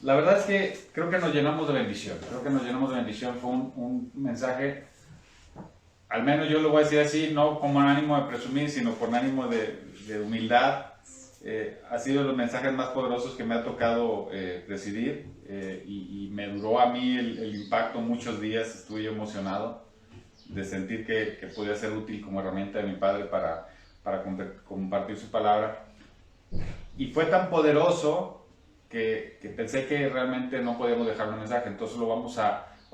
La verdad es que creo que nos llenamos de bendición. Creo que nos llenamos de bendición. Fue un mensaje, al menos yo lo voy a decir así, no como ánimo de presumir, sino con ánimo de humildad. Ha sido de los mensajes más poderosos que me ha tocado presidir y me duró a mí el impacto muchos días. Estuve yo emocionado de sentir que podía ser útil como herramienta de mi padre para compartir su palabra. Y fue tan poderoso que pensé que realmente no podíamos dejar un mensaje. Entonces hoy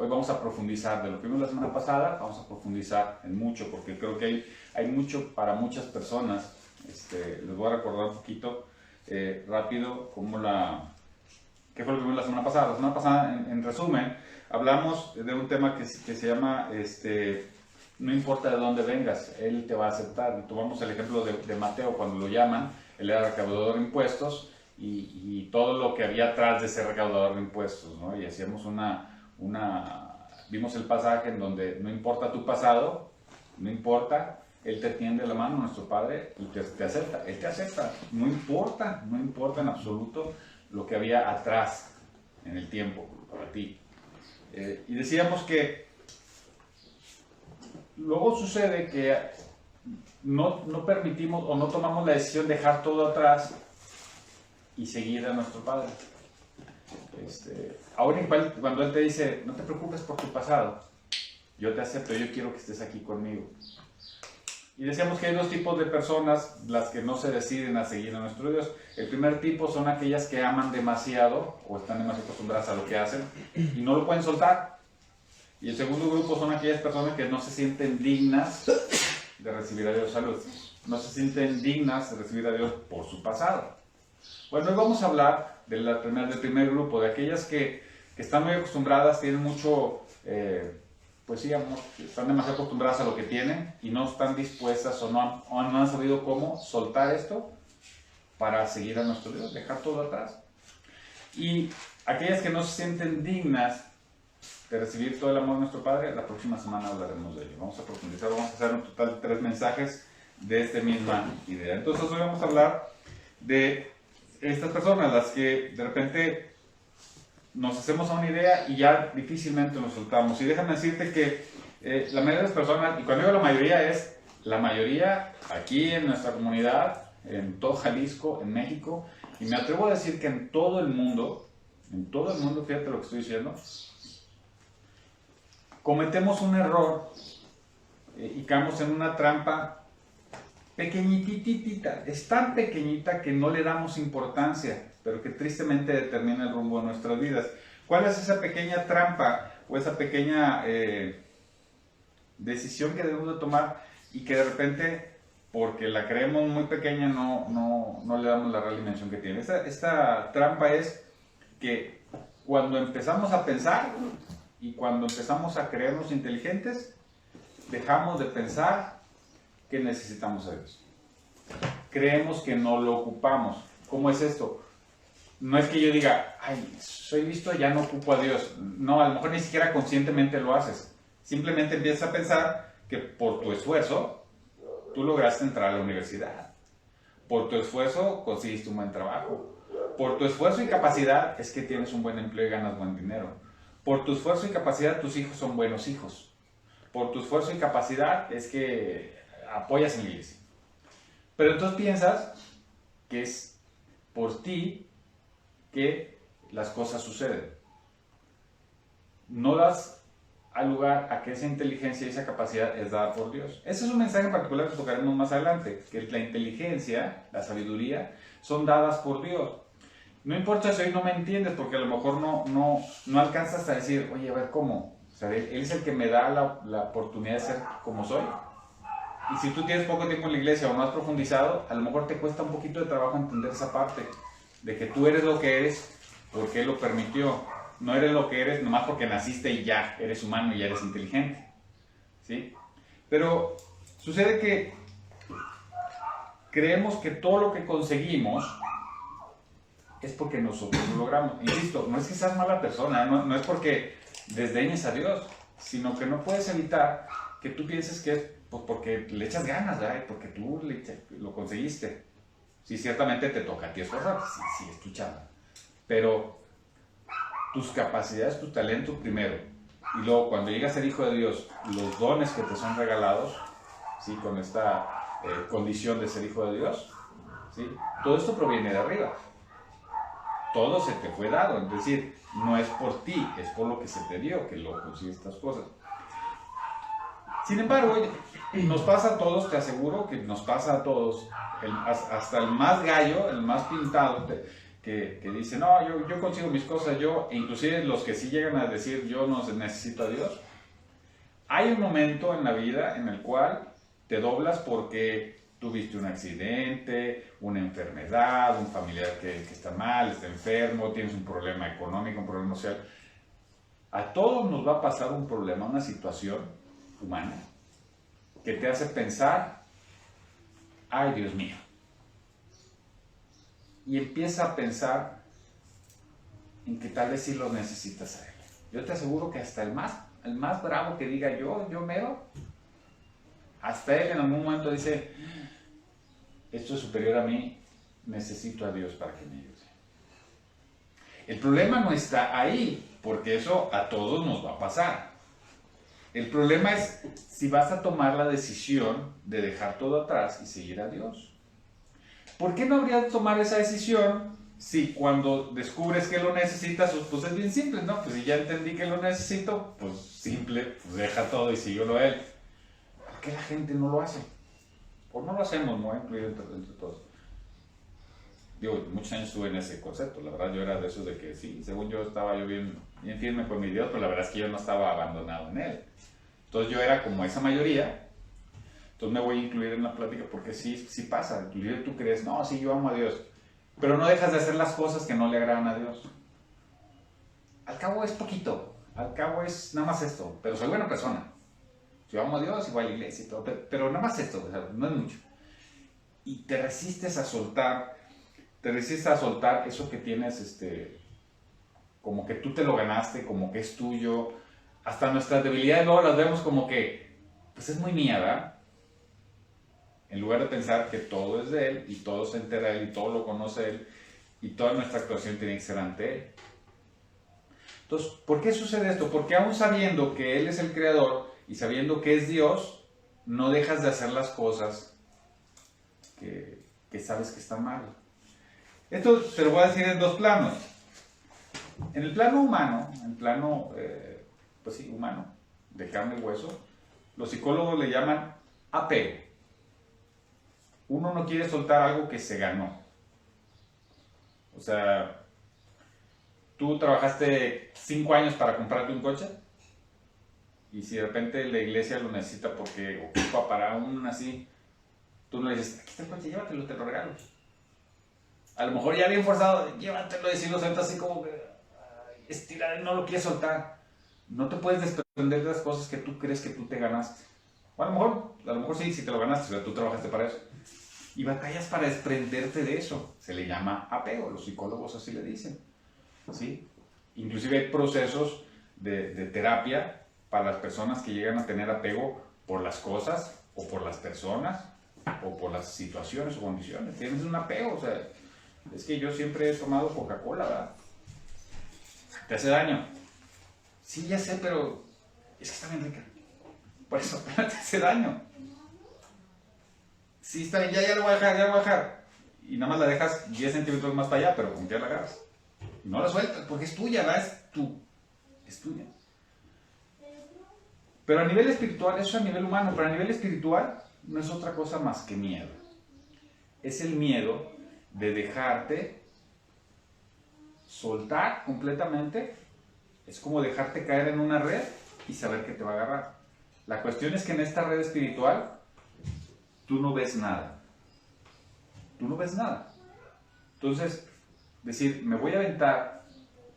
vamos a profundizar de lo que vimos la semana pasada. Vamos a profundizar en mucho, porque creo que hay mucho para muchas personas. Les voy a recordar un poquito rápido qué fue lo que vimos la semana pasada. La semana pasada, en resumen, hablamos de un tema que se llama no importa de dónde vengas, Él te va a aceptar. Y tomamos el ejemplo de Mateo cuando lo llaman. Él era recaudador de impuestos y todo lo que había atrás de ser recaudador de impuestos, ¿no? Y hacíamos vimos el pasaje en donde no importa tu pasado, no importa, Él te tiende la mano, nuestro Padre, y te acepta. Él te acepta, no importa en absoluto lo que había atrás en el tiempo para ti. Y decíamos que luego sucede que no permitimos o no tomamos la decisión de dejar todo atrás y seguir a nuestro Padre. Ahora cuando Él te dice, no te preocupes por tu pasado, yo te acepto, yo quiero que estés aquí conmigo. Y decíamos que hay dos tipos de personas, las que no se deciden a seguir a nuestro Dios. El primer tipo son aquellas que aman demasiado o están demasiado acostumbradas a lo que hacen y no lo pueden soltar. Y el segundo grupo son aquellas personas que no se sienten dignas de recibir a Dios. Salud. No se sienten dignas de recibir a Dios por su pasado. Bueno, hoy vamos a hablar del primer grupo, de aquellas que están muy acostumbradas, tienen mucho, pues sí, amor, están demasiado acostumbradas a lo que tienen y no están dispuestas o no han sabido cómo soltar esto para seguir a nuestro Dios, dejar todo atrás. Y aquellas que no se sienten dignas de recibir todo el amor de nuestro Padre, la próxima semana hablaremos de ello. Vamos a profundizar, vamos a hacer un total de 3 mensajes de esta misma idea. Entonces hoy vamos a hablar de estas personas, las que de repente nos hacemos a una idea y ya difícilmente nos soltamos. Y déjame decirte que la mayoría de las personas, y cuando digo la mayoría es la mayoría aquí en nuestra comunidad, en todo Jalisco, en México, y me atrevo a decir que en todo el mundo, fíjate lo que estoy diciendo, cometemos un error y caemos en una trampa pequeñititita, es tan pequeñita que no le damos importancia, pero que tristemente determina el rumbo de nuestras vidas. ¿Cuál es esa pequeña trampa o esa pequeña decisión que debemos de tomar y que de repente, porque la creemos muy pequeña, no le damos la real dimensión que tiene? Esta trampa es que cuando empezamos a pensar y cuando empezamos a creernos inteligentes, dejamos de pensar que necesitamos a Dios. Creemos que no lo ocupamos. ¿Cómo es esto? No es que yo diga, ay, soy listo, ya no ocupo a Dios. No, a lo mejor ni siquiera conscientemente lo haces. Simplemente empiezas a pensar que por tu esfuerzo, tú lograste entrar a la universidad. Por tu esfuerzo, conseguiste un buen trabajo. Por tu esfuerzo y capacidad, es que tienes un buen empleo y ganas buen dinero. Por tu esfuerzo y capacidad, tus hijos son buenos hijos. Por tu esfuerzo y capacidad, es que apoyas en la iglesia. Pero entonces piensas que es por ti que las cosas suceden. No das al lugar a que esa inteligencia y esa capacidad es dada por Dios. Ese es un mensaje en particular que tocaremos más adelante, que la inteligencia, la sabiduría, son dadas por Dios. No importa si hoy no me entiendes, porque a lo mejor no alcanzas a decir, oye, a ver, ¿cómo? O sea, Él es el que me da la oportunidad de ser como soy. Y si tú tienes poco tiempo en la iglesia o no has profundizado, a lo mejor te cuesta un poquito de trabajo entender esa parte, de que tú eres lo que eres porque Él lo permitió. No eres lo que eres nomás porque naciste y ya, eres humano y ya eres inteligente. ¿Sí? Pero sucede que creemos que todo lo que conseguimos es porque nosotros lo logramos. Insisto, no es que seas mala persona, no es porque desdeñes a Dios, sino que no puedes evitar que tú pienses que es pues porque le echas ganas, ¿verdad? Porque tú lo conseguiste. Sí, ciertamente te toca a ti esforzarte, sí, es tu chamba. Pero tus capacidades, tus talentos primero. Y luego cuando llegas a ser hijo de Dios, los dones que te son regalados, ¿sí? Con esta condición de ser hijo de Dios, ¿sí? Todo esto proviene de arriba. Todo se te fue dado, es decir, no es por ti, es por lo que se te dio que lo consigues estas cosas. Sin embargo, nos pasa a todos, te aseguro que nos pasa a todos, hasta el más gallo, el más pintado, que dice, no, yo consigo mis cosas, e inclusive los que sí llegan a decir, yo no necesito a Dios. Hay un momento en la vida en el cual te doblas porque tuviste un accidente, una enfermedad, un familiar que está mal, está enfermo, tienes un problema económico, un problema social. A todos nos va a pasar un problema, una situación humana que te hace pensar, ay Dios mío. Y empieza a pensar en que tal vez sí lo necesitas a él. Yo te aseguro que hasta el más bravo que diga yo mero, hasta él en algún momento dice, esto es superior a mí, necesito a Dios para que me ayude. El problema no está ahí, porque eso a todos nos va a pasar. El problema es si vas a tomar la decisión de dejar todo atrás y seguir a Dios. ¿Por qué no habría de tomar esa decisión si cuando descubres que lo necesitas, pues es bien simple, ¿no? Pues si ya entendí que lo necesito, pues simple, pues deja todo y síguelo a él. ¿Por qué la gente no lo hace? O no lo hacemos, no incluido entre todos. Digo, muchos años estuve en ese concepto, la verdad yo era de esos de que sí, según yo estaba yo bien firme con mi Dios, pero la verdad es que yo no estaba abandonado en él. Entonces yo era como esa mayoría, entonces me voy a incluir en la plática porque sí pasa, inclusive tú crees, no, sí, yo amo a Dios, pero no dejas de hacer las cosas que no le agradan a Dios. Al cabo es poquito, al cabo es nada más esto, pero soy buena persona. Yo amo a Dios y voy a la iglesia y todo, pero nada más esto, o sea, no es mucho. Y te resistes a soltar eso que tienes, como que tú te lo ganaste, como que es tuyo. Hasta nuestras debilidades luego las vemos como que, pues es muy mía, ¿verdad? En lugar de pensar que todo es de Él y todo se entera de Él y todo lo conoce Él y toda nuestra actuación tiene que ser ante Él. Entonces, ¿por qué sucede esto? Porque aún sabiendo que Él es el Creador y sabiendo que es Dios, no dejas de hacer las cosas que sabes que están mal. Esto te lo voy a decir en dos planos. En el plano humano, en el plano, pues sí, humano, de carne y hueso, los psicólogos le llaman apego. Uno no quiere soltar algo que se ganó. O sea, tú trabajaste 5 años para comprarte un coche y si de repente la iglesia lo necesita porque ocupa para un así, tú no le dices, aquí está el coche, llévatelo, te lo regalo. A lo mejor ya bien forzado, llévatelo y si lo sueltas así como que estira, no lo quieres soltar. No te puedes desprender de las cosas que tú crees que tú te ganaste. O a lo mejor sí, si te lo ganaste, o sea, tú trabajaste para eso. Y batallas para desprenderte de eso. Se le llama apego, los psicólogos así le dicen. ¿Sí? Inclusive hay procesos de terapia para las personas que llegan a tener apego por las cosas o por las personas o por las situaciones o condiciones. Tienes un apego, o sea, es que yo siempre he tomado Coca-Cola, ¿verdad? ¿Te hace daño? Sí, ya sé, pero es que está bien rica. Por eso, te hace daño. Sí, está bien, ya lo voy a dejar, ya lo voy a dejar. Y nada más la dejas 10 centímetros más para allá, pero con que la agarras. Y no la sueltas, porque es tuya, ¿verdad? Es tuya. Pero a nivel espiritual, eso es a nivel humano, pero a nivel espiritual no es otra cosa más que miedo. Es el miedo de dejarte soltar completamente. Es como dejarte caer en una red y saber que te va a agarrar. La cuestión es que en esta red espiritual tú no ves nada. Tú no ves nada. Entonces, decir, me voy a aventar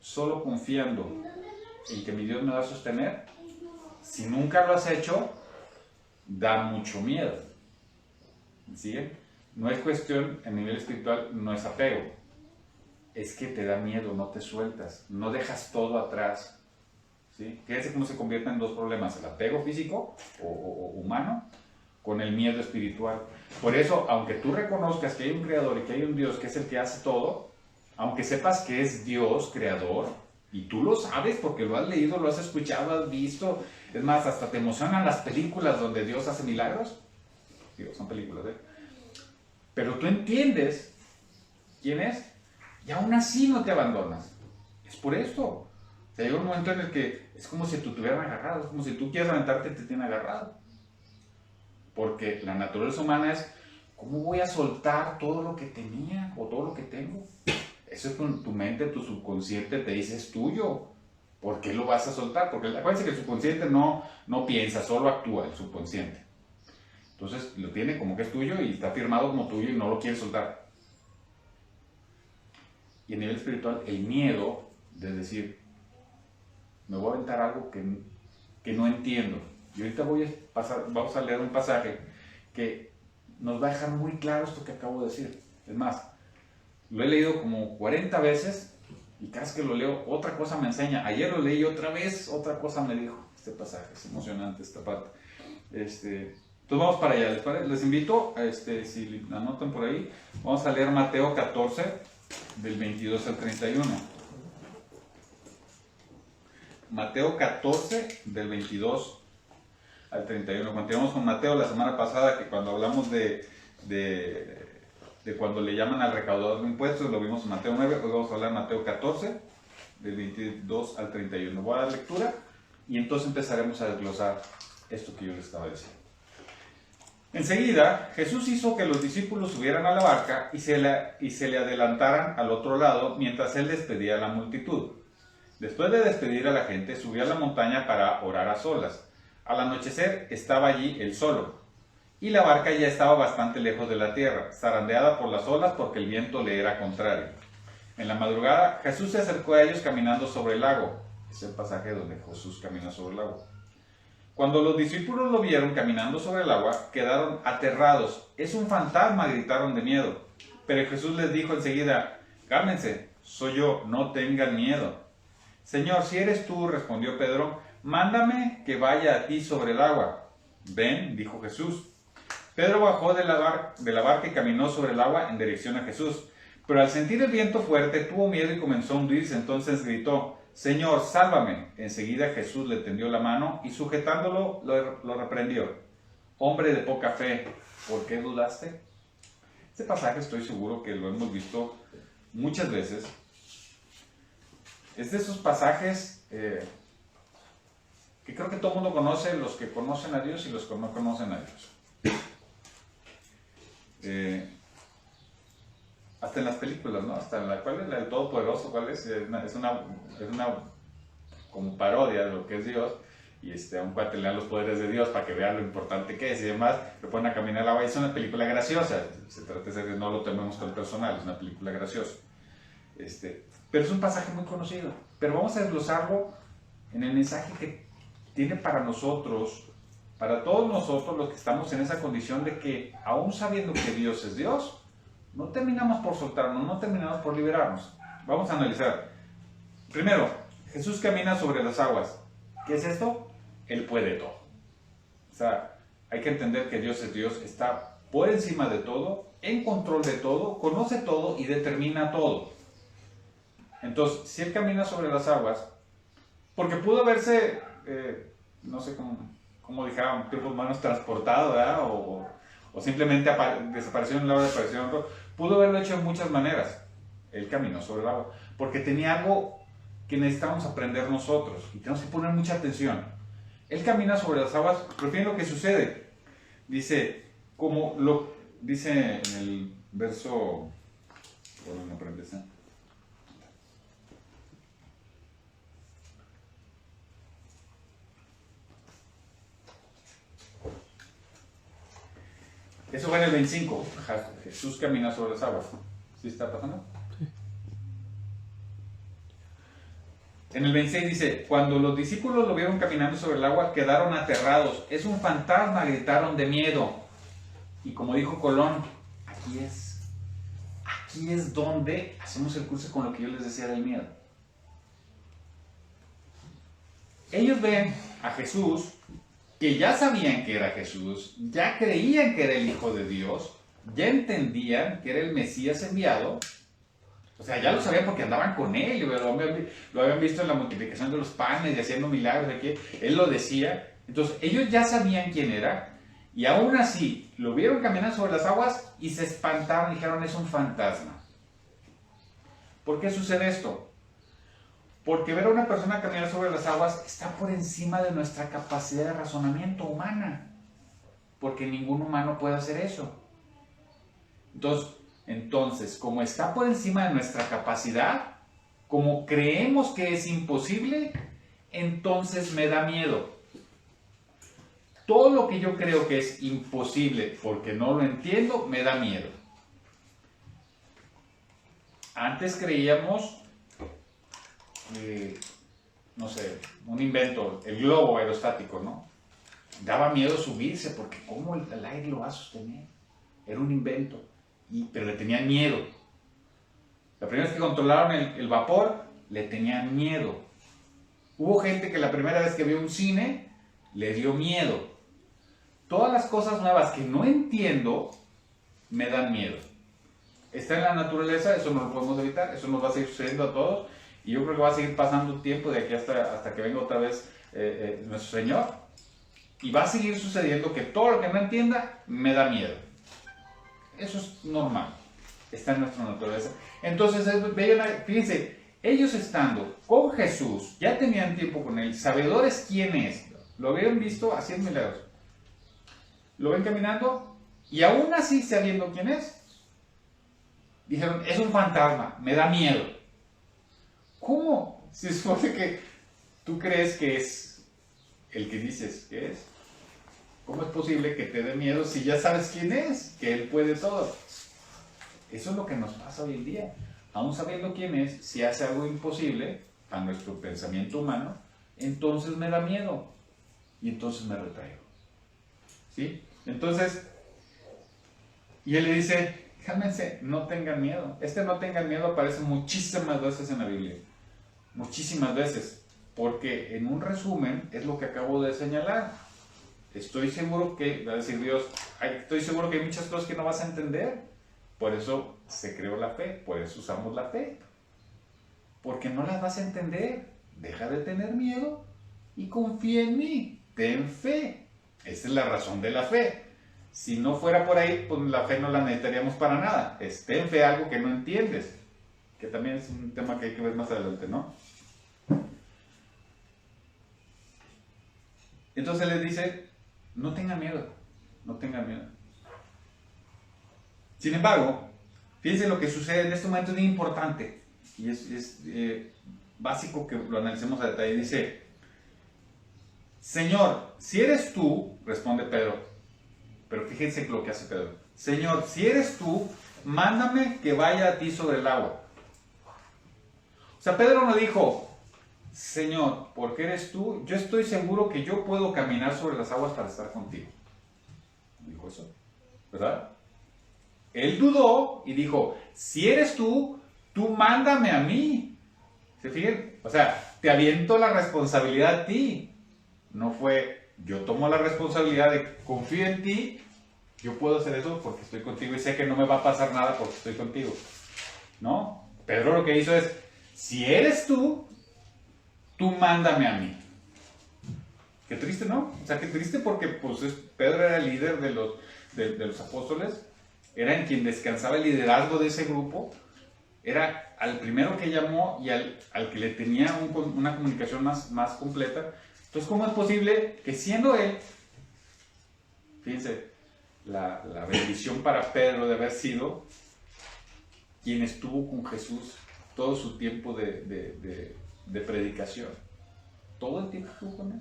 solo confiando en que mi Dios me va a sostener, si nunca lo has hecho, da mucho miedo. ¿Sí? No es cuestión, a nivel espiritual, no es apego. Es que te da miedo, no te sueltas, no dejas todo atrás. ¿Sí? Fíjense cómo se convierte en dos problemas, el apego físico o humano con el miedo espiritual. Por eso, aunque tú reconozcas que hay un creador y que hay un Dios que es el que hace todo, aunque sepas que es Dios creador, Y tú lo sabes porque lo has leído, lo has escuchado, has visto. Es más, hasta te emocionan las películas donde Dios hace milagros. Digo, son películas, ¿eh? Pero tú entiendes quién es y aún así no te abandonas. Es por esto. O sea, llega un momento en el que es como si te tuvieran agarrado, es como si tú quieres aventarte y te tienen agarrado. Porque la naturaleza humana es, ¿cómo voy a soltar todo lo que tenía o todo lo que tengo? Eso es tu mente, tu subconsciente te dice es tuyo. ¿Por qué lo vas a soltar? Porque acuérdense que el subconsciente no piensa, solo actúa el subconsciente. Entonces lo tiene como que es tuyo y está firmado como tuyo y no lo quiere soltar. Y a nivel espiritual, el miedo de decir, me voy a aventar algo que no entiendo. Y ahorita vamos a leer un pasaje que nos va a dejar muy claro esto que acabo de decir. Es más, lo he leído como 40 veces y cada vez que lo leo, otra cosa me enseña. Ayer lo leí otra vez, otra cosa me dijo. Este pasaje es emocionante, esta parte. Entonces vamos para allá. Les invito, si anotan por ahí, vamos a leer Mateo 14, del 22 al 31. Mateo 14, del 22 al 31. Continuamos con Mateo la semana pasada, que cuando hablamos de cuando le llaman al recaudador de impuestos, lo vimos en Mateo 9, hoy vamos a hablar de Mateo 14, del 22 al 31. Voy a dar lectura y entonces empezaremos a desglosar esto que yo les estaba diciendo. Enseguida, Jesús hizo que los discípulos subieran a la barca y se le adelantaran al otro lado mientras él despedía a la multitud. Después de despedir a la gente, subió a la montaña para orar a solas. Al anochecer estaba allí él solo, y la barca ya estaba bastante lejos de la tierra, zarandeada por las olas porque el viento le era contrario. En la madrugada, Jesús se acercó a ellos caminando sobre el lago. Es el pasaje donde Jesús camina sobre el agua. Cuando los discípulos lo vieron caminando sobre el agua, quedaron aterrados. «¡Es un fantasma!», gritaron de miedo. Pero Jesús les dijo enseguida, «Cálmense, soy yo, no tengan miedo». «Señor, si eres tú», respondió Pedro, «mándame que vaya a ti sobre el agua». «Ven», dijo Jesús. Pedro bajó de la barca y caminó sobre el agua en dirección a Jesús. Pero al sentir el viento fuerte, tuvo miedo y comenzó a hundirse. Entonces gritó, «Señor, sálvame». Enseguida Jesús le tendió la mano y sujetándolo lo reprendió. «Hombre de poca fe, ¿por qué dudaste?». Este pasaje estoy seguro que lo hemos visto muchas veces. Es de esos pasajes que creo que todo el mundo conoce, los que conocen a Dios y los que no conocen a Dios. Hasta en las películas, ¿no? Hasta en ¿cuál es la del Todopoderoso? ¿Cuál es? Es una como parodia de lo que es Dios. Y a un cuate le dan los poderes de Dios para que vea lo importante que es y demás. Lo ponen a caminar al agua. Es una película graciosa. Se trata de que no lo tomemos con personal. Es una película graciosa. Pero es un pasaje muy conocido. Pero vamos a desglosarlo en el mensaje que tiene para nosotros, para todos nosotros los que estamos en esa condición de que, aún sabiendo que Dios es Dios, no terminamos por soltarnos, no terminamos por liberarnos. Vamos a analizar. Primero, Jesús camina sobre las aguas. ¿Qué es esto? Él puede todo. O sea, hay que entender que Dios es Dios, está por encima de todo, en control de todo, conoce todo y determina todo. Entonces, si Él camina sobre las aguas, porque pudo haberse, no sé cómo dijeron, tiempos humanos transportado, ¿verdad? O simplemente desapareció en un lado y apareció en otro. Pudo haberlo hecho de muchas maneras. Él caminó sobre el agua, porque tenía algo que necesitamos aprender nosotros y tenemos que poner mucha atención. Él camina sobre las aguas, pero fíjense lo que sucede. Dice, dice en el verso, bueno, no aprendes, ¿eh? Eso fue en el 25. Jesús camina sobre las aguas. ¿Sí está pasando? Sí. En el 26 dice, cuando los discípulos lo vieron caminando sobre el agua, quedaron aterrados. «Es un fantasma», gritaron de miedo. Y como dijo Colón, aquí es donde hacemos el curso con lo que yo les decía del miedo. Ellos ven a Jesús, que ya sabían que era Jesús, ya creían que era el Hijo de Dios, ya entendían que era el Mesías enviado. sea, ya lo sabían porque andaban con él, lo habían visto en la multiplicación de los panes y haciendo milagros de que él lo decía. Entonces, ellos ya sabían quién era y aún así lo vieron caminar sobre las aguas y se espantaron y dijeron, es un fantasma. ¿Por qué sucede esto? Porque ver a una persona caminar sobre las aguas está por encima de nuestra capacidad de razonamiento humana. Porque ningún humano puede hacer eso. Entonces, como está por encima de nuestra capacidad, como creemos que es imposible, entonces me da miedo. Todo lo que yo creo que es imposible porque no lo entiendo, me da miedo. Antes creíamos, no sé, un invento, el globo aerostático, ¿no? Daba miedo subirse porque ¿cómo el aire lo va a sostener? Era un invento, pero le tenían miedo. La primera vez que controlaron el vapor, le tenían miedo. Hubo gente que la primera vez que vio un cine, le dio miedo. Todas las cosas nuevas que no entiendo, me dan miedo. Está en la naturaleza, eso no lo podemos evitar, eso nos va a seguir sucediendo a todos. Y yo creo que va a seguir pasando tiempo de aquí hasta que venga otra vez nuestro Señor. Y va a seguir sucediendo que todo lo que no entienda me da miedo. Eso es normal. Está en nuestra naturaleza. Entonces, fíjense, ellos estando con Jesús, ya tenían tiempo con Él, sabedores quién es. Lo habían visto haciendo milagros. Lo ven caminando y aún así sabiendo quién es, dijeron, es un fantasma, me da miedo. ¿Cómo? Si supone que tú crees que es el que dices que es. ¿Cómo es posible que te dé miedo si ya sabes quién es? Que Él puede todo. Eso es lo que nos pasa hoy en día. Aún sabiendo quién es, si hace algo imposible a nuestro pensamiento humano, entonces me da miedo. Y entonces me retraigo. ¿Sí? Entonces, y Él le dice, cálmense, no tengan miedo. No tengan miedo aparece muchísimas veces en la Biblia. Muchísimas veces. Porque en un resumen es lo que acabo de señalar. Estoy seguro que, va a decir Dios, estoy seguro que hay muchas cosas que no vas a entender. Por eso se creó la fe, por eso usamos la fe. Porque no las vas a entender. Deja de tener miedo y confía en mí. Ten fe. Esa es la razón de la fe. Si no fuera por ahí, pues la fe no la necesitaríamos para nada. Ten fe algo que no entiendes. Que también es un tema que hay que ver más adelante, ¿no? Entonces les dice, no tengan miedo, no tengan miedo. Sin embargo, fíjense lo que sucede en este momento, es muy importante y es básico que lo analicemos a detalle. Dice, Señor, si eres tú, responde Pedro, pero fíjense lo que hace Pedro. Señor, si eres tú, mándame que vaya a ti sobre el agua. O sea, Pedro no dijo, Señor, porque eres tú, yo estoy seguro que yo puedo caminar sobre las aguas para estar contigo. Dijo eso, ¿verdad? Él dudó y dijo, si eres tú, tú mándame a mí. ¿Se fijan? O sea, te aviento la responsabilidad a ti. No fue, yo tomo la responsabilidad de confío en ti, yo puedo hacer eso porque estoy contigo y sé que no me va a pasar nada porque estoy contigo. ¿No? Pedro lo que hizo es, si eres tú, tú mándame a mí. Qué triste, ¿no? O sea, qué triste porque pues, Pedro era el líder de los apóstoles, era en quien descansaba el liderazgo de ese grupo, era al primero que llamó y al que le tenía una comunicación más completa. Entonces, ¿cómo es posible que siendo él, fíjense, la bendición para Pedro de haber sido quien estuvo con Jesús todo su tiempo de predicación, todo el tiempo estuvo con él?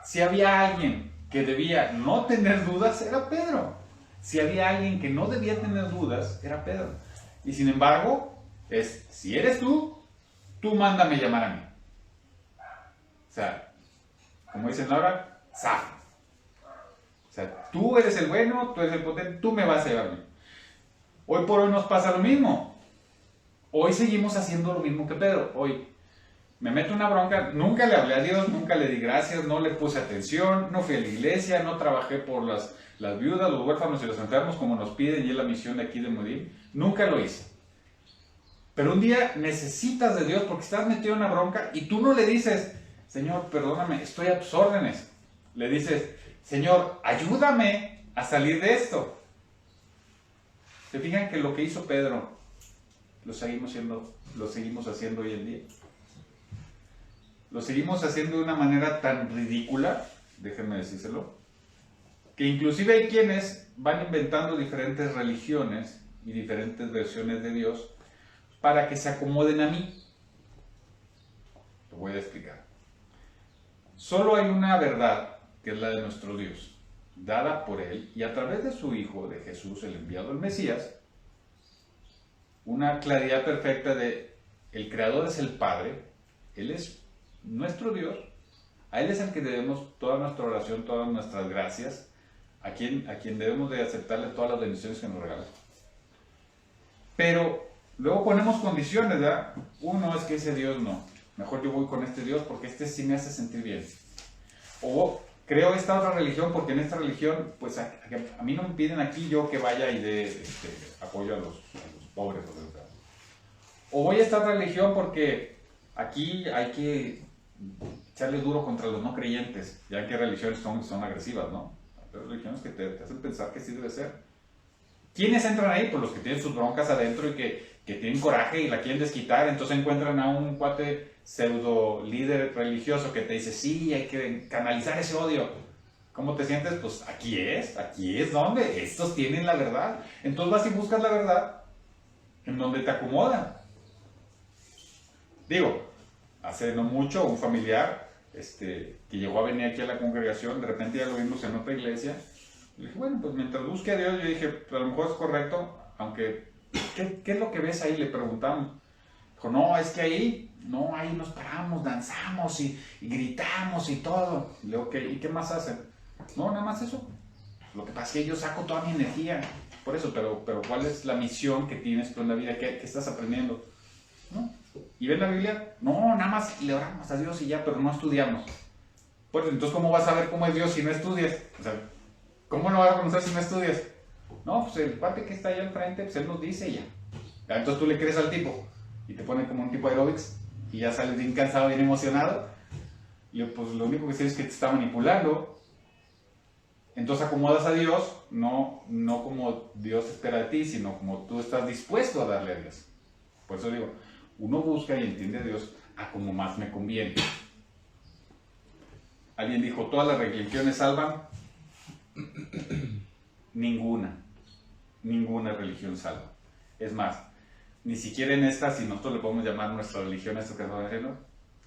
Si había alguien que debía no tener dudas, era Pedro. Si había alguien que no debía tener dudas, era Pedro. Y sin embargo, si eres tú, tú mándame llamar a mí. O sea, como dicen ahora, zafo. O sea, tú eres el bueno, tú eres el potente, tú me vas a llevar a mí. Hoy por hoy nos pasa lo mismo. Hoy seguimos haciendo lo mismo que Pedro. Hoy me meto una bronca, nunca le hablé a Dios, nunca le di gracias, no le puse atención, no fui a la iglesia, no trabajé por las viudas, los huérfanos y los enfermos como nos piden y es la misión de aquí de Modim. Nunca lo hice. Pero un día necesitas de Dios porque estás metido en una bronca y tú no le dices, Señor, perdóname, estoy a tus órdenes. Le dices, Señor, ayúdame a salir de esto. ¿Se fijan que lo que hizo Pedro lo seguimos haciendo hoy en día? Lo seguimos haciendo de una manera tan ridícula, déjenme decírselo, que inclusive hay quienes van inventando diferentes religiones y diferentes versiones de Dios para que se acomoden a mí. Lo voy a explicar. Solo hay una verdad, que es la de nuestro Dios, dada por Él y a través de su Hijo, de Jesús, el enviado, el Mesías, una claridad perfecta de el Creador es el Padre, Él es nuestro Dios, a Él es al que debemos toda nuestra oración, todas nuestras gracias, a quien debemos de aceptarle todas las bendiciones que nos regala. Pero luego ponemos condiciones, ¿verdad? Uno es que ese Dios no, mejor yo voy con este Dios porque este sí me hace sentir bien. O creo esta otra religión porque en esta religión, pues a mí no me piden aquí yo que vaya y dé apoyo a los pobres. O voy a esta otra religión porque aquí hay que echarle duro contra los no creyentes, ya que religiones son agresivas, ¿no? Hay religiones que te hacen pensar que sí debe ser. ¿Quiénes entran ahí? Pues los que tienen sus broncas adentro y que tienen coraje y la quieren desquitar, entonces encuentran a un cuate pseudo líder religioso que te dice, sí, hay que canalizar ese odio. ¿Cómo te sientes? Pues aquí es donde estos tienen la verdad. Entonces vas y buscas la verdad en donde te acomodan. Digo, hace no mucho un familiar que llegó a venir aquí a la congregación, de repente ya lo vimos en otra iglesia, y dije, bueno, pues mientras busque a Dios, yo dije, a lo mejor es correcto, aunque, ¿qué es lo que ves ahí? Le preguntamos. Dijo, no, es que ahí nos paramos, danzamos y gritamos y todo. Y le digo, ¿y qué más hacen? No, nada más eso. Lo que pasa es que yo saco toda mi energía, por eso, pero ¿cuál es la misión que tienes tú en la vida? ¿Qué estás aprendiendo? ¿No? ¿Y ven la Biblia? No, nada más le oramos a Dios y ya, pero no estudiamos. Pues entonces, ¿cómo vas a ver cómo es Dios si no estudias? O sea, ¿cómo lo vas a conocer si no estudias? No, pues el cuate que está ahí al frente, pues él nos dice y ya. Entonces tú le crees al tipo y te pone como un tipo de aerobics y ya sales bien cansado, bien emocionado. Y pues lo único que sé es que te está manipulando. Entonces acomodas a Dios, no como Dios espera de ti, sino como tú estás dispuesto a darle a Dios. Por eso digo, uno busca y entiende a Dios a como más me conviene. Alguien dijo, ¿todas las religiones salvan? Ninguna religión salva. Es más, ni siquiera en esta, si nosotros le podemos llamar nuestra religión, esto que estamos haciendo,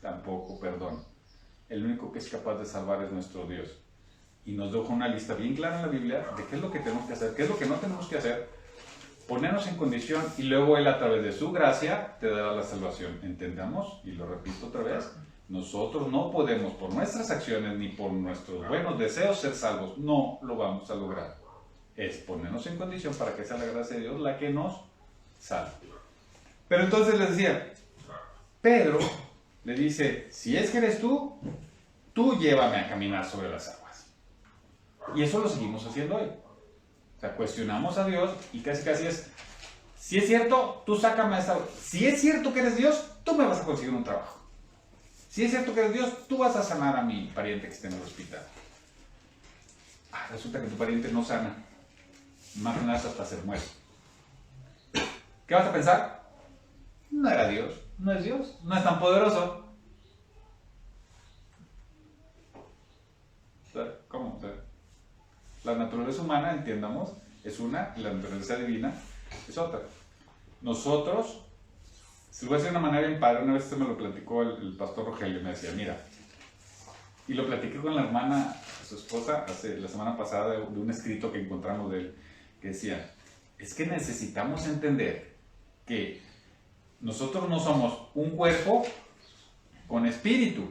tampoco, perdón. El único que es capaz de salvar es nuestro Dios. Y nos deja una lista bien clara en la Biblia de qué es lo que tenemos que hacer, qué es lo que no tenemos que hacer, ponernos en condición y luego Él a través de su gracia te dará la salvación. Entendamos, y lo repito otra vez, nosotros no podemos por nuestras acciones ni por nuestros buenos deseos ser salvos. No lo vamos a lograr. Es ponernos en condición para que sea la gracia de Dios la que nos salve. Pero entonces les decía, Pedro le dice, si es que eres tú llévame a caminar sobre las aguas. Y eso lo seguimos haciendo hoy. O sea, cuestionamos a Dios y casi es, si es cierto, tú sácame a esa... Si es cierto que eres Dios, tú me vas a conseguir un trabajo. Si es cierto que eres Dios, tú vas a sanar a mi pariente que esté en el hospital. Resulta que tu pariente no sana. Más nada hasta se muere. ¿Qué vas a pensar? No era Dios, no es Dios, no es tan poderoso. ¿Cómo? La naturaleza humana, entendamos, es una, y la naturaleza divina es otra. Nosotros, se lo voy a decir de una manera bien padre, una vez me lo platicó el pastor Rogelio, me decía, mira, y lo platiqué con la hermana, su esposa, la semana pasada, de un escrito que encontramos de él, que decía, es que necesitamos entender que nosotros no somos un cuerpo con espíritu.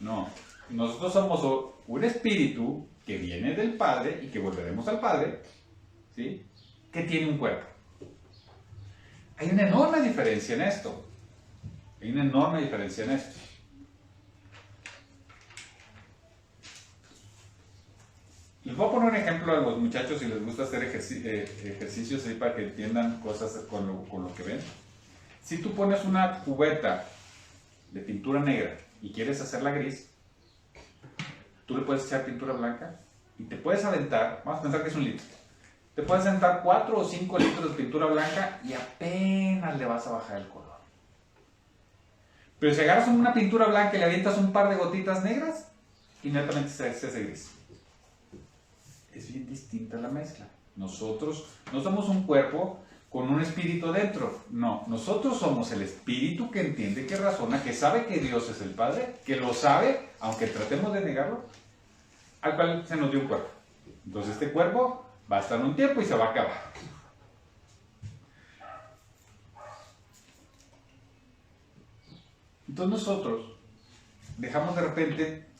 No, nosotros somos un espíritu que viene del Padre y que volveremos al Padre, ¿sí? Que tiene un cuerpo. Hay una enorme diferencia en esto. Hay una enorme diferencia en esto. Les voy a poner un ejemplo a los muchachos si les gusta hacer ejercicios ahí para que entiendan cosas con lo que ven. Si tú pones una cubeta de pintura negra y quieres hacerla gris, tú le puedes echar pintura blanca y te puedes aventar, vamos a pensar que es 1 litro, te puedes aventar 4 o 5 litros de pintura blanca y apenas le vas a bajar el color. Pero si agarras una pintura blanca y le avientas un par de gotitas negras, inmediatamente se hace gris. Es bien distinta la mezcla. Nosotros no somos un cuerpo con un espíritu dentro. No, nosotros somos el espíritu que entiende, que razona, que sabe que Dios es el Padre, que lo sabe, aunque tratemos de negarlo, al cual se nos dio un cuerpo. Entonces este cuerpo va a estar un tiempo y se va a acabar. Entonces nosotros dejamos de repente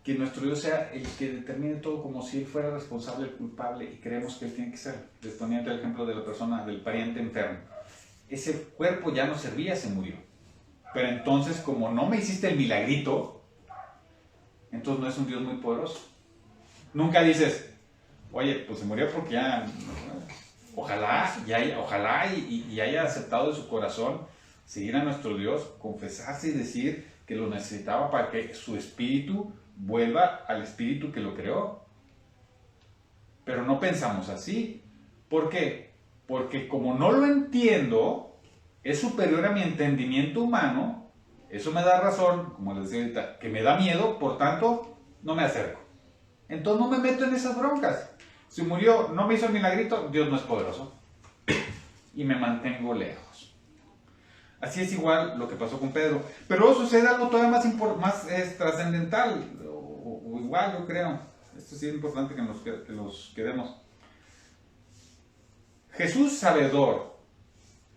que nuestro Dios sea el que determine todo, como si Él fuera responsable, el culpable, y creemos que Él tiene que ser. Les ponía el ejemplo de la persona, del pariente enfermo. Ese cuerpo ya no servía, se murió. Pero entonces, como no me hiciste el milagrito, entonces no es un Dios muy poderoso. Nunca dices, oye, pues se murió porque ya, ojalá y haya aceptado de su corazón seguir a nuestro Dios, confesarse y decir que lo necesitaba para que su espíritu vuelva al espíritu que lo creó. Pero no pensamos así. ¿Por qué? Porque como no lo entiendo, es superior a mi entendimiento humano, eso me da razón, como les decía ahorita, que me da miedo, por tanto, no me acerco. Entonces no me meto en esas broncas. Si murió, no me hizo el milagrito, Dios no es poderoso. Y me mantengo lejos. Así es igual lo que pasó con Pedro. Pero sucede algo todavía más trascendental, o igual yo creo. Esto sí es importante que nos quedemos. Jesús, sabedor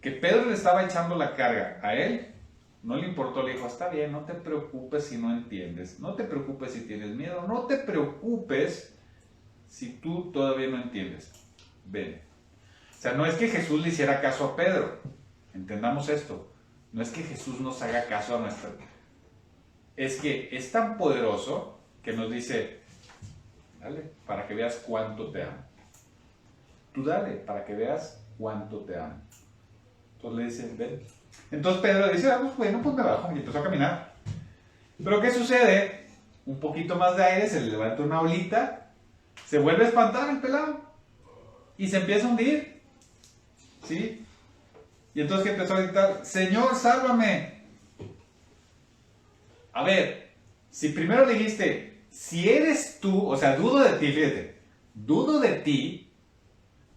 que Pedro le estaba echando la carga a él, no le importó, le dijo, está bien, no te preocupes si no entiendes, no te preocupes si tienes miedo, no te preocupes si tú todavía no entiendes. Ven. O sea, no es que Jesús le hiciera caso a Pedro, entendamos esto. No es que Jesús nos haga caso a nuestra... Es que es tan poderoso que nos dice, dale, para que veas cuánto te amo. Tú dale, para que veas cuánto te amo. Entonces le dice, ven. Entonces Pedro le dice, pues bueno, pues me bajo, y empezó a caminar. Pero ¿qué sucede? Un poquito más de aire, se le levanta una olita, se vuelve a espantar el pelado, y se empieza a hundir. ¿Sí? Y entonces que empezó a gritar, Señor, sálvame. A ver, si primero le dijiste, si eres tú, o sea, dudo de ti, fíjate, dudo de ti,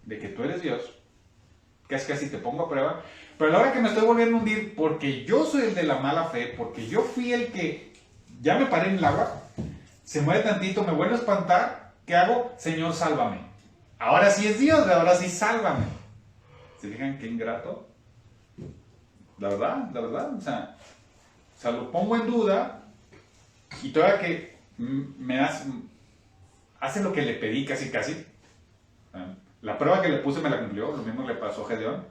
de que tú eres Dios, casi te pongo a prueba, pero a la hora que me estoy volviendo a hundir, porque yo soy el de la mala fe, porque yo fui el que ya me paré en el agua, se mueve tantito, me vuelve a espantar, ¿qué hago? Señor, sálvame. Ahora sí es Dios, ahora sí sálvame. ¿Se fijan qué ingrato? La verdad, o sea, lo pongo en duda y todavía que me hace lo que le pedí casi. La prueba que le puse me la cumplió, lo mismo le pasó a Gedeón.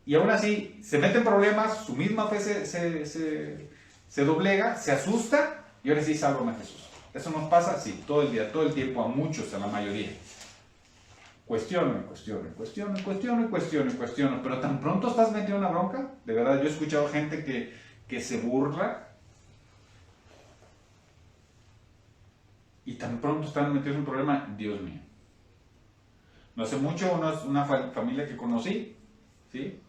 Y aún así, se mete en problemas, su misma fe se doblega, se asusta y ahora sí, sálvame Jesús. Eso nos pasa, sí, todo el día, todo el tiempo, a muchos, a la mayoría. Cuestiono, pero tan pronto estás metido en una bronca, de verdad, yo he escuchado gente que se burla y tan pronto están metidos en un problema, Dios mío. No hace mucho, una familia que conocí, ¿sí?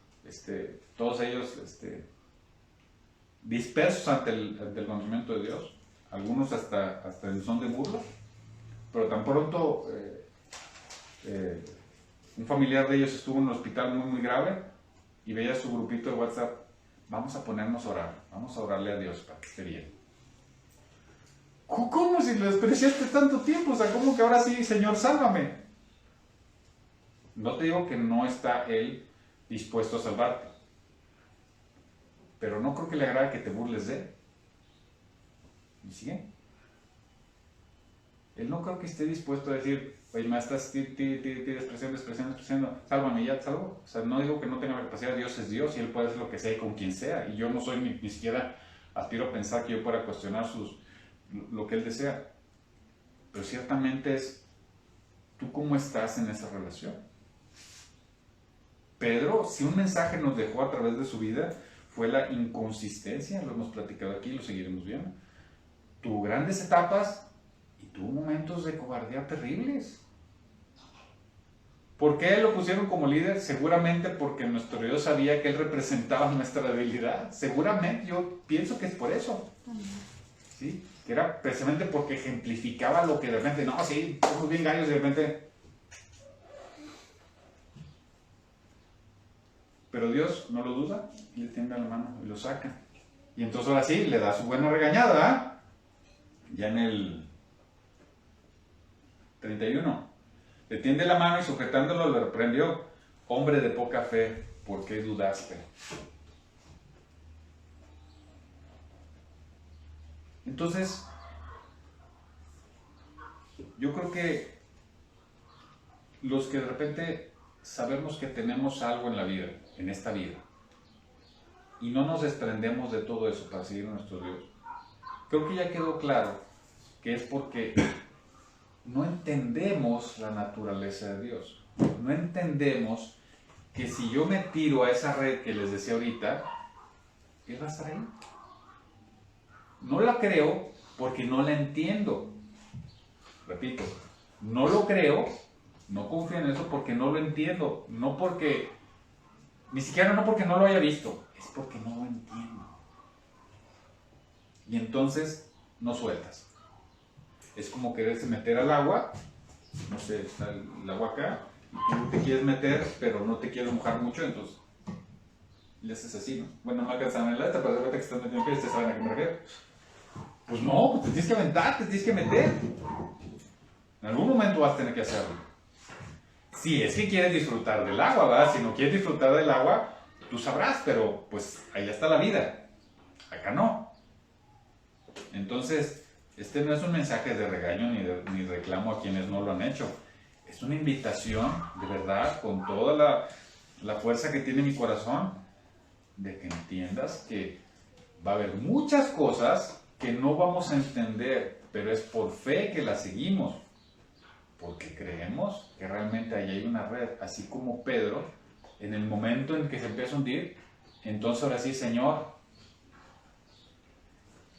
Todos ellos dispersos ante el conocimiento de Dios, algunos hasta en son de burla, pero tan pronto... un familiar de ellos estuvo en un hospital muy grave y veía su grupito de WhatsApp, vamos a ponernos a orar, vamos a orarle a Dios para que esté bien. ¿Cómo si lo despreciaste tanto tiempo? O sea, ¿cómo que ahora sí, Señor, sálvame? No te digo que no está Él dispuesto a salvarte, pero no creo que le agrade que te burles de Él. ¿Y sigue? Él no creo que esté dispuesto a decir, oye, me estás despreciando, sálvame, ya te salvo. O sea, no digo que no tenga la capacidad, Dios es Dios y Él puede hacer lo que sea y con quien sea. Y yo no soy ni siquiera aspiro a pensar que yo pueda cuestionar lo que Él desea. pero ciertamente es, ¿tú cómo estás en esa relación? Pedro, si un mensaje nos dejó a través de su vida, fue la inconsistencia, lo hemos platicado aquí, lo seguiremos viendo. Tuvo grandes etapas y tuvo momentos de cobardía terribles. ¿Por qué lo pusieron como líder? Seguramente porque nuestro Dios sabía que Él representaba nuestra debilidad. Seguramente, yo pienso que es por eso. ¿Sí? Que era precisamente porque ejemplificaba lo que de repente, no, sí, somos bien gallos y de repente... Pero Dios no lo duda y le tiende la mano y lo saca. Y entonces ahora sí, le da su buena regañada. Ya en el 31. Le tiende la mano y sujetándolo le reprendió. Hombre de poca fe, ¿por qué dudaste? Entonces, yo creo que los que de repente sabemos que tenemos algo en la vida, en esta vida, y no nos desprendemos de todo eso para seguir a nuestro Dios, creo que ya quedó claro que es porque no entendemos la naturaleza de Dios. No entendemos que si yo me tiro a esa red que les decía ahorita, Él va a estar ahí. No la creo porque no la entiendo. Repito, no lo creo, no confío en eso porque no lo entiendo. No porque, ni siquiera no porque no lo haya visto, es porque no lo entiendo. Y entonces no sueltas. Es como quererse meter al agua, no sé, está el agua acá, y tú te quieres meter, pero no te quieres mojar mucho, entonces le haces así, ¿no? Bueno, no alcanzan en la letra, pero de repente que estás metiendo pies, ¿te saben a qué me refiero? Pues no, pues te tienes que aventar, te tienes que meter. En algún momento vas a tener que hacerlo. Si es que quieres disfrutar del agua, ¿verdad? Si no quieres disfrutar del agua, tú sabrás, pero pues allá está la vida. Acá no. Entonces, este no es un mensaje de regaño ni reclamo a quienes no lo han hecho. Es una invitación, de verdad, con toda la fuerza que tiene mi corazón, de que entiendas que va a haber muchas cosas que no vamos a entender, pero es por fe que las seguimos, porque creemos que realmente ahí hay una red, así como Pedro, en el momento en que se empieza a hundir, entonces ahora sí, Señor,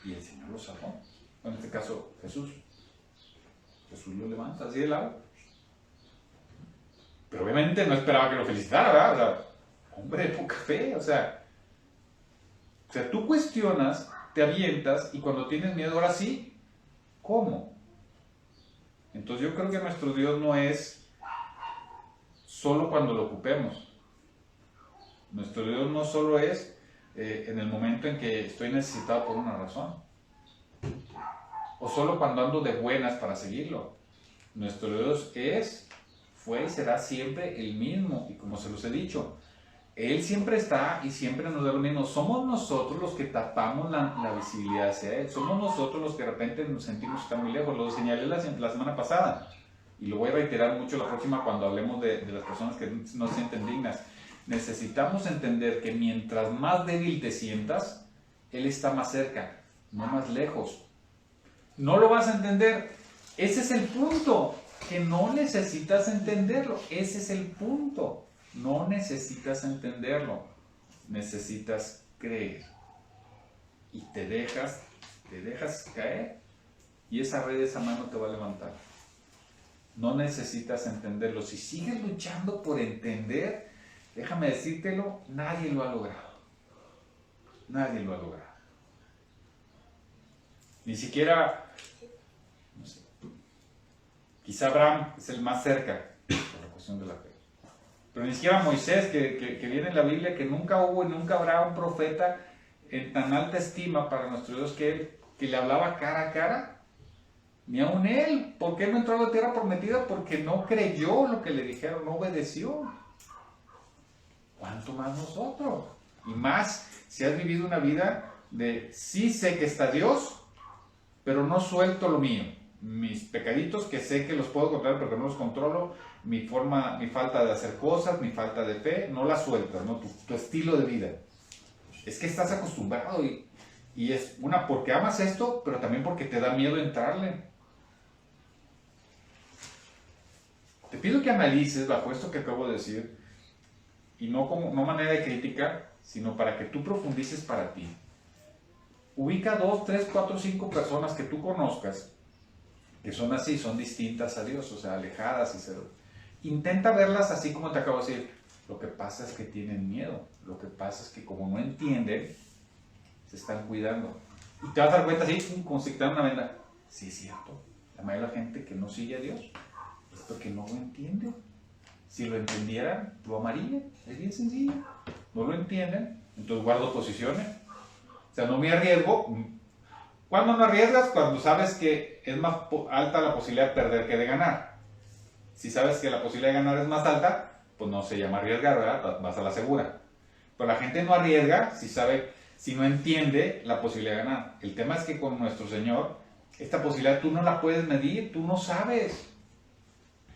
y el Señor lo salvó. En este caso, Jesús lo levanta así del agua. Pero obviamente no esperaba que lo felicitara, ¿verdad? O sea, hombre de poca fe, o sea, tú cuestionas, te avientas y cuando tienes miedo, ahora sí, ¿cómo? Entonces yo creo que nuestro Dios no es solo cuando lo ocupemos. Nuestro Dios no solo es en el momento en que estoy necesitado por una razón. O solo cuando ando de buenas para seguirlo. Nuestro Dios fue y será siempre el mismo. Y como se los he dicho, Él siempre está y siempre nos da lo mismo. Somos nosotros los que tapamos la visibilidad hacia Él. Somos nosotros los que de repente nos sentimos que está muy lejos. Lo señalé la semana pasada. Y lo voy a reiterar mucho la próxima cuando hablemos de las personas que no se sienten dignas. Necesitamos entender que mientras más débil te sientas, Él está más cerca, no más lejos. No lo vas a entender. Ese es el punto, que no necesitas entenderlo. Ese es el punto. No necesitas entenderlo. Necesitas creer. Y te dejas caer. Y esa red, esa mano te va a levantar. No necesitas entenderlo. Si sigues luchando por entender, déjame decírtelo, nadie lo ha logrado. Nadie lo ha logrado. Ni siquiera, no sé, quizá Abraham es el más cerca por la cuestión de la fe. Pero ni siquiera Moisés, que viene en la Biblia, que nunca hubo y nunca habrá un profeta en tan alta estima para nuestro Dios que le hablaba cara a cara. Ni aun él. ¿Por qué no entró a la tierra prometida? Porque no creyó lo que le dijeron, no obedeció. ¿Cuánto más nosotros? Y más si has vivido una vida de sí sé que está Dios, pero no suelto lo mío. Mis pecaditos que sé que los puedo controlar, pero que no los controlo. Mi falta de hacer cosas, mi falta de fe, no la sueltas, ¿no? Tu estilo de vida. Es que estás acostumbrado y es una porque amas esto, pero también porque te da miedo entrarle. Te pido que analices bajo esto que acabo de decir, y no como no manera de crítica, sino para que tú profundices para ti. Ubica 2, 3, 4, 5 personas que tú conozcas, que son así, son distintas a Dios, o sea, alejadas y cero. Intenta verlas así como te acabo de decir. Lo que pasa es que tienen miedo. Lo que pasa es que como no entienden, se están cuidando. Y te vas a dar cuenta así, como si te dan una venda. Sí, es cierto. La mayoría de la gente que no sigue a Dios es porque no lo entiende. Si lo entendieran, lo amarían. Es bien sencillo. No lo entienden, entonces guardo posiciones. O sea, no me arriesgo. ¿Cuándo no arriesgas? Cuando sabes que es más alta la posibilidad de perder que de ganar. Si sabes que la posibilidad de ganar es más alta, pues no se llama arriesgar, ¿verdad? Vas a la segura. Pero la gente no arriesga si no entiende la posibilidad de ganar. El tema es que con nuestro Señor, esta posibilidad tú no la puedes medir, tú no sabes.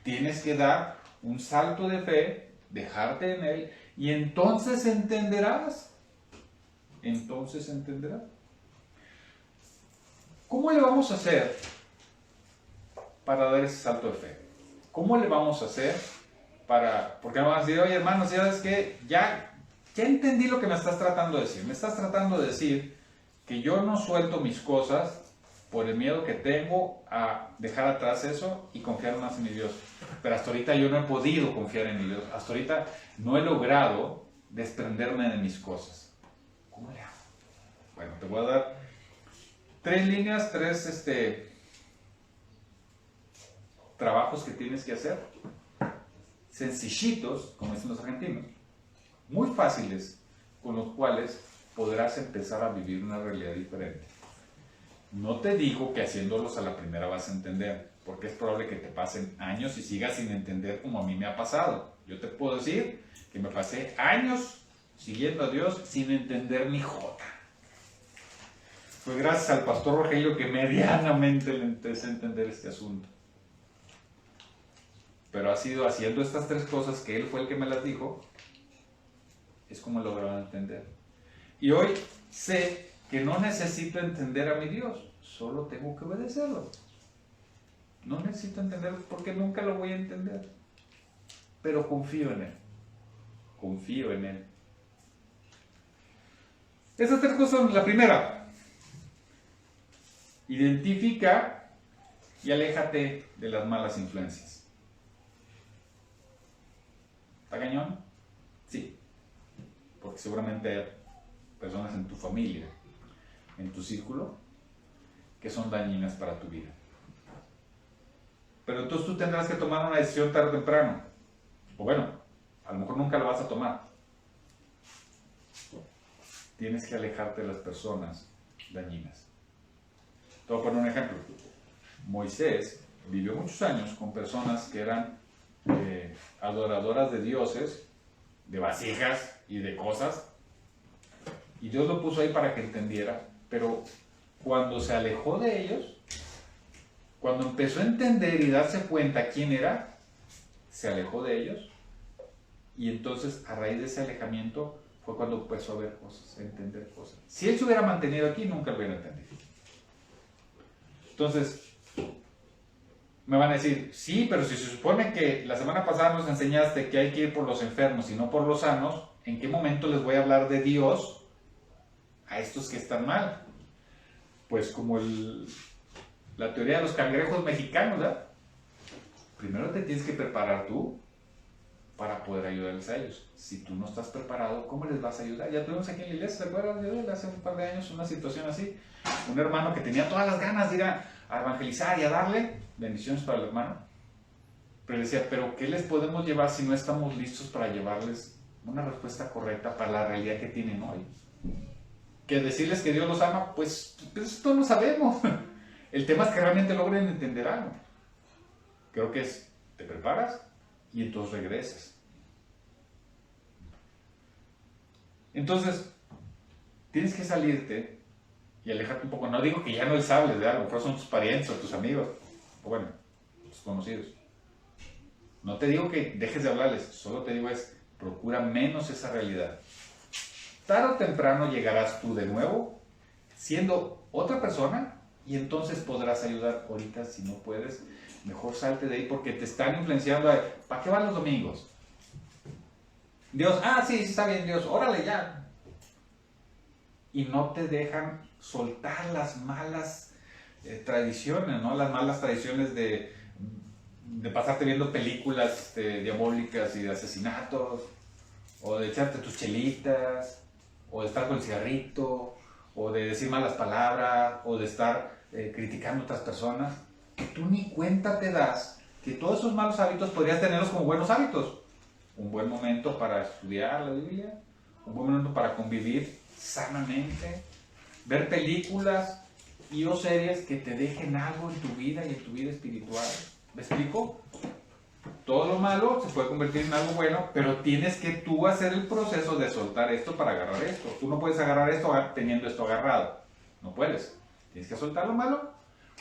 Tienes que dar un salto de fe, dejarte en Él, y entonces entenderás. Entonces entenderás. ¿Cómo le vamos a hacer para dar ese salto de fe? ¿Cómo le vamos a hacer para...? Porque me van a decir, oye hermano, ¿sabes qué? Ya entendí lo que me estás tratando de decir. Me estás tratando de decir que yo no suelto mis cosas por el miedo que tengo a dejar atrás eso y confiar más en mi Dios. Pero hasta ahorita yo no he podido confiar en mi Dios. Hasta ahorita no he logrado desprenderme de mis cosas. ¿Cómo le hago? Bueno, te voy a dar 3 líneas, 3 trabajos que tienes que hacer. Sencillitos, como dicen los argentinos. Muy fáciles, con los cuales podrás empezar a vivir una realidad diferente. No te digo que haciéndolos a la primera vas a entender, porque es probable que te pasen años y sigas sin entender como a mí me ha pasado. Yo te puedo decir que me pasé años siguiendo a Dios sin entender ni jota. Fue gracias al pastor Rogelio que medianamente le empecé a entender este asunto. Pero ha sido haciendo estas 3 cosas que él fue el que me las dijo, es como lograron entender. Y hoy sé que no necesito entender a mi Dios, solo tengo que obedecerlo. No necesito entenderlo porque nunca lo voy a entender. Pero confío en Él. Confío en Él. Esas 3 cosas son la primera. Identifica y aléjate de las malas influencias. ¿Está cañón? Sí. Porque seguramente hay personas en tu familia, en tu círculo, que son dañinas para tu vida. Pero entonces tú tendrás que tomar una decisión tarde o temprano. O bueno, a lo mejor nunca la vas a tomar. Tienes que alejarte de las personas dañinas. Te voy a poner un ejemplo. Moisés vivió muchos años con personas que eran adoradoras de dioses, de vasijas y de cosas. Y Dios lo puso ahí para que entendiera. Pero cuando se alejó de ellos, cuando empezó a entender y darse cuenta quién era, se alejó de ellos. Y entonces, a raíz de ese alejamiento, fue cuando empezó a ver cosas, a entender cosas. Si él se hubiera mantenido aquí, nunca lo hubiera entendido. Entonces, me van a decir, sí, pero si se supone que la semana pasada nos enseñaste que hay que ir por los enfermos y no por los sanos, ¿en qué momento les voy a hablar de Dios a estos que están mal? Pues como la teoría de los cangrejos mexicanos, ¿verdad? Primero te tienes que preparar tú para poder ayudarles a ellos. Si tú no estás preparado, ¿cómo les vas a ayudar? Ya tuvimos aquí en la iglesia, ¿te acuerdas de él? Hace un par de años una situación así. Un hermano que tenía todas las ganas de ir a evangelizar y a darle bendiciones para el hermano. Pero decía, ¿pero qué les podemos llevar si no estamos listos para llevarles una respuesta correcta para la realidad que tienen hoy? Que decirles que Dios los ama, pues esto lo sabemos. El tema es que realmente logren entender algo. Creo que te preparas y entonces regresas. Entonces, tienes que salirte y alejarte un poco. No digo que ya no les hables de algo, pero son tus parientes o tus amigos, o bueno, tus conocidos. No te digo que dejes de hablarles, solo te digo procura menos esa realidad. Tarde o temprano llegarás tú de nuevo, siendo otra persona, y entonces podrás ayudar. Ahorita, si no puedes, mejor salte de ahí porque te están influenciando. ¿Para qué van los domingos? Dios, sí, está bien Dios, órale ya. Y no te dejan soltar las malas tradiciones, ¿no? Las malas tradiciones de pasarte viendo películas diabólicas y de asesinatos, o de echarte tus chelitas, o de estar con el cigarrito, o de decir malas palabras, o de estar criticando a otras personas, que tú ni cuenta te das que todos esos malos hábitos podrías tenerlos como buenos hábitos. Un buen momento para estudiar la Biblia, un buen momento para convivir sanamente, ver películas y o series que te dejen algo en tu vida y en tu vida espiritual. ¿Me explico? Todo lo malo se puede convertir en algo bueno, pero tienes que tú hacer el proceso de soltar esto para agarrar esto. Tú no puedes agarrar esto teniendo esto agarrado. No puedes. Tienes que soltar lo malo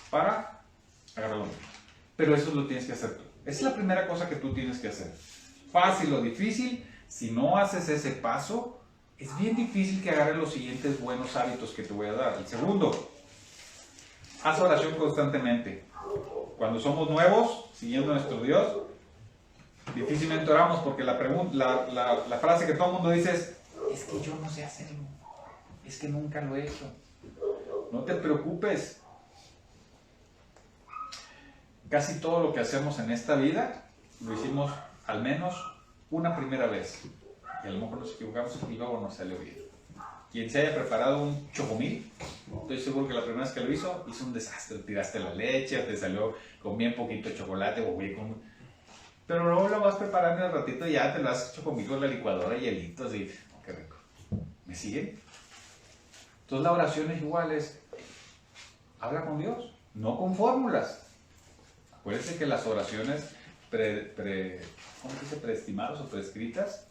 para agarrar lo bueno. Pero eso lo tienes que hacer tú. Esa es la primera cosa que tú tienes que hacer. Fácil o difícil, si no haces ese paso, es bien difícil que agarres los siguientes buenos hábitos que te voy a dar. El segundo, haz oración constantemente. Cuando somos nuevos, siguiendo a nuestro Dios, difícilmente oramos porque la frase que todo el mundo dice es que yo no sé hacerlo, es que nunca lo he hecho. No te preocupes. Casi todo lo que hacemos en esta vida lo hicimos al menos una primera vez. Y a lo mejor nos equivocamos y luego nos salió bien. Quien se haya preparado un chocomil, estoy seguro que la primera vez que lo hizo un desastre. Tiraste la leche, te salió con bien poquito de chocolate o bien con... Pero luego lo vas preparando en el ratito y ya te lo has hecho conmigo en la licuadora, hielitos y... Oh, qué rico. ¿Me siguen? Entonces la oración es igual, habla con Dios, no con fórmulas. Acuérdense que las oraciones ¿cómo se dice? Preestimadas o prescritas,